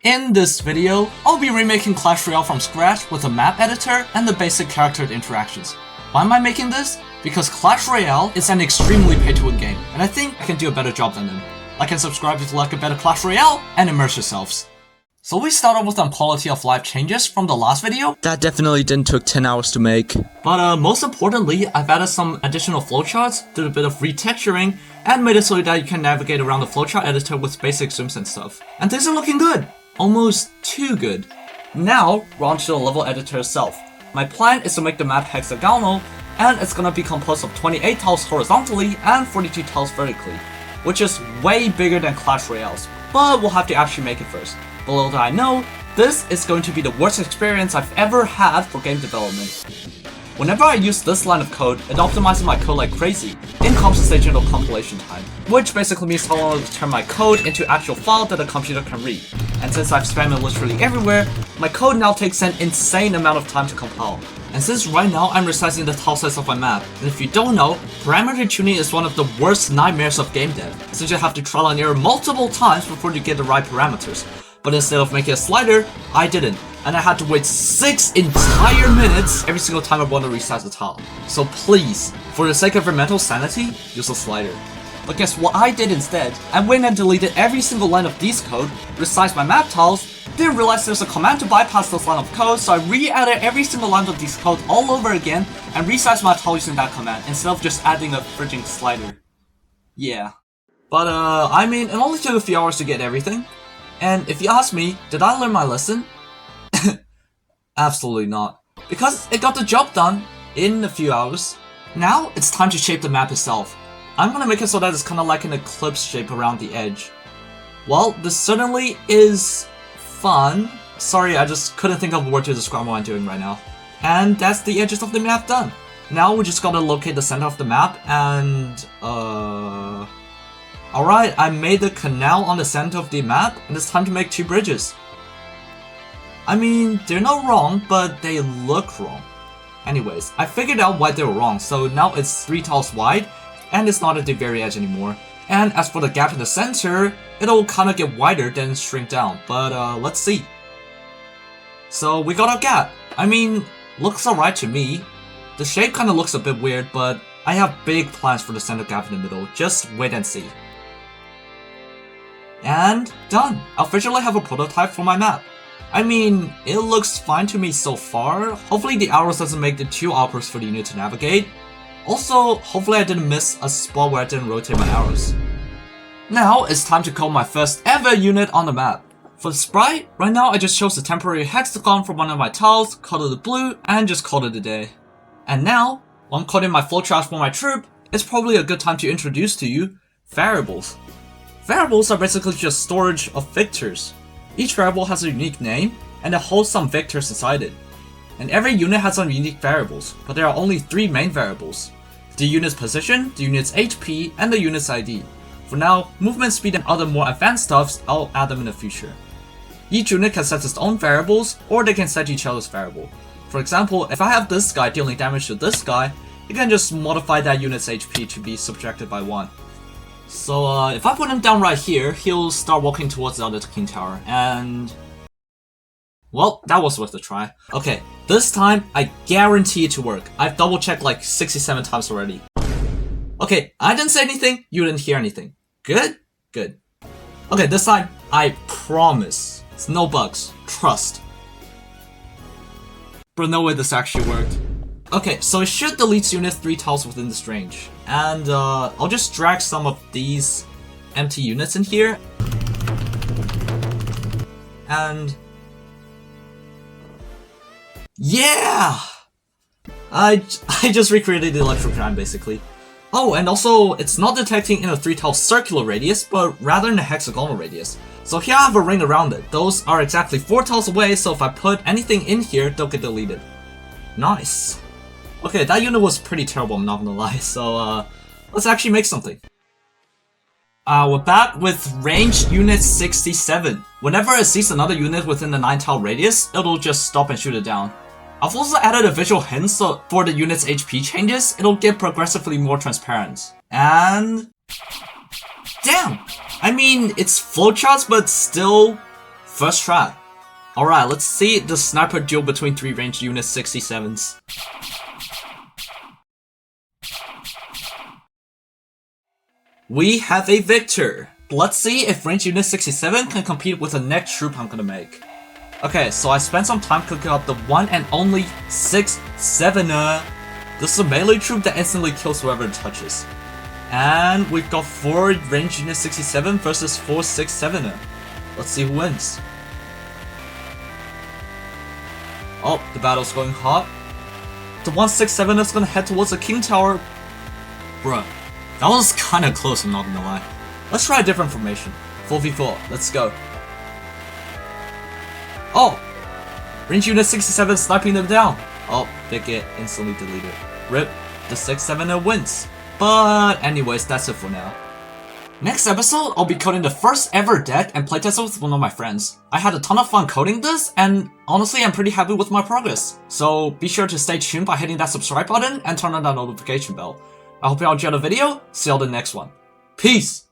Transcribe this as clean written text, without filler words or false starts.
In this video, I'll be remaking Clash Royale from scratch with a map editor and the basic character interactions. Why am I making this? Because Clash Royale is an extremely pay-to-win game, and I think I can do a better job than them. Like and subscribe if you like a better Clash Royale, and immerse yourselves. So we start off with some quality of life changes from the last video. That definitely didn't took 10 hours to make. But most importantly, I've added some additional flowcharts, did a bit of retexturing, and made it so that you can navigate around the flowchart editor with basic zooms and stuff. And things are looking good! Almost too good. Now, we're on to the level editor itself. My plan is to make the map hexagonal, and it's gonna be composed of 28 tiles horizontally and 42 tiles vertically, which is way bigger than Clash Royale's, but we'll have to actually make it first. But little do I know, this is going to be the worst experience I've ever had for game development. Whenever I use this line of code, it optimizes my code like crazy, in compensation of compilation time, which basically means how long it will turn my code into actual file that the computer can read. And since I've spammed it literally everywhere, my code now takes an insane amount of time to compile. And since right now I'm resizing the tile size of my map, and if you don't know, parameter tuning is one of the worst nightmares of game dev, since you have to trial and error multiple times before you get the right parameters. But instead of making a slider, I didn't, and I had to wait 6 entire minutes every single time I want to resize the tile. So please, for the sake of your mental sanity, use a slider. But guess what I did instead? I went and deleted every single line of these code, resized my map tiles, didn't realize there's a command to bypass this line of code, so I re-added every single line of these code all over again, and resized my tile using that command, instead of just adding a frigging slider. Yeah. But I mean, it only took a few hours to get everything. And if you ask me, did I learn my lesson? Absolutely not. Because it got the job done in a few hours. Now, it's time to shape the map itself. I'm gonna make it so that it's kinda like an eclipse shape around the edge. Well, this certainly is fun. Sorry, I just couldn't think of a word to describe what I'm doing right now. And that's the edges of the map done. Now we just gotta locate the center of the map and, Alright, I made the canal on the center of the map, and it's time to make 2 bridges. I mean, they're not wrong, but they look wrong. Anyways, I figured out why they were wrong, so now it's 3 tiles wide, and it's not at the very edge anymore. And as for the gap in the center, it'll kinda get wider then shrink down, but let's see. So we got our gap. I mean, looks alright to me. The shape kinda looks a bit weird, but I have big plans for the center gap in the middle, just wait and see. And done! I officially have a prototype for my map. I mean, it looks fine to me so far. Hopefully the arrows doesn't make it too awkward for the unit to navigate. Also, hopefully I didn't miss a spot where I didn't rotate my arrows. Now it's time to code my first ever unit on the map. For the sprite, right now I just chose a temporary hexagon from one of my tiles, colored it blue, and just called it a day. And now, while I'm coding my flowchart for my troop, it's probably a good time to introduce to you variables. Variables are basically just storage of vectors. Each variable has a unique name, and it holds some vectors inside it. And every unit has some unique variables, but there are only 3 main variables: the unit's position, the unit's HP, and the unit's ID. For now, movement speed and other more advanced stuffs, I'll add them in the future. Each unit can set its own variables, or they can set each other's variable. For example, if I have this guy dealing damage to this guy, it can just modify that unit's HP to be subtracted by 1. So if I put him down right here, he'll start walking towards the other king tower, and... well, that was worth a try. Okay, this time, I guarantee it to work. I've double checked like 67 times already. Okay, I didn't say anything, you didn't hear anything. Good? Good. Okay, this time, I promise. It's no bugs. Trust. But no way this actually worked. Okay, so it should delete unit 3 tiles within this range. And I'll just drag some of these empty units in here. And... yeah! I just recreated the electrocram basically. Oh, and also, it's not detecting in a 3 tile circular radius, but rather in a hexagonal radius. So here I have a ring around it. Those are exactly 4 tiles away, so if I put anything in here, they'll get deleted. Nice. Okay, that unit was pretty terrible, I'm not gonna lie, so let's actually make something. We're back with range unit 67. Whenever it sees another unit within the 9 tile radius, it'll just stop and shoot it down. I've also added a visual hint so for the unit's HP changes, it'll get progressively more transparent. And... damn! I mean, it's flowcharts, but still First try. Alright, let's see the sniper duel between 3 ranged unit 67s. We have a victor. Let's see if ranged unit 67 can compete with the next troop I'm gonna make. Okay, so I spent some time cooking up the one and only 6-7er. This is a melee troop that instantly kills whoever it touches. And we've got 4 ranged unit 67 versus 4 6-7er. Let's see who wins. Oh, the battle's going hot. The 1 6-7er is gonna head towards the king tower. Bruh, that was kinda close, I'm not gonna lie. Let's try a different formation. 4v4, let's go. Oh! Range unit 67 sniping them down. Oh, they get instantly deleted. RIP, the 6-7er wins. But anyways, that's it for now. Next episode, I'll be coding the first ever deck and playtest with one of my friends. I had a ton of fun coding this, and honestly I'm pretty happy with my progress. So be sure to stay tuned by hitting that subscribe button and turn on that notification bell. I hope you all enjoyed the video, see you all in the next one. Peace!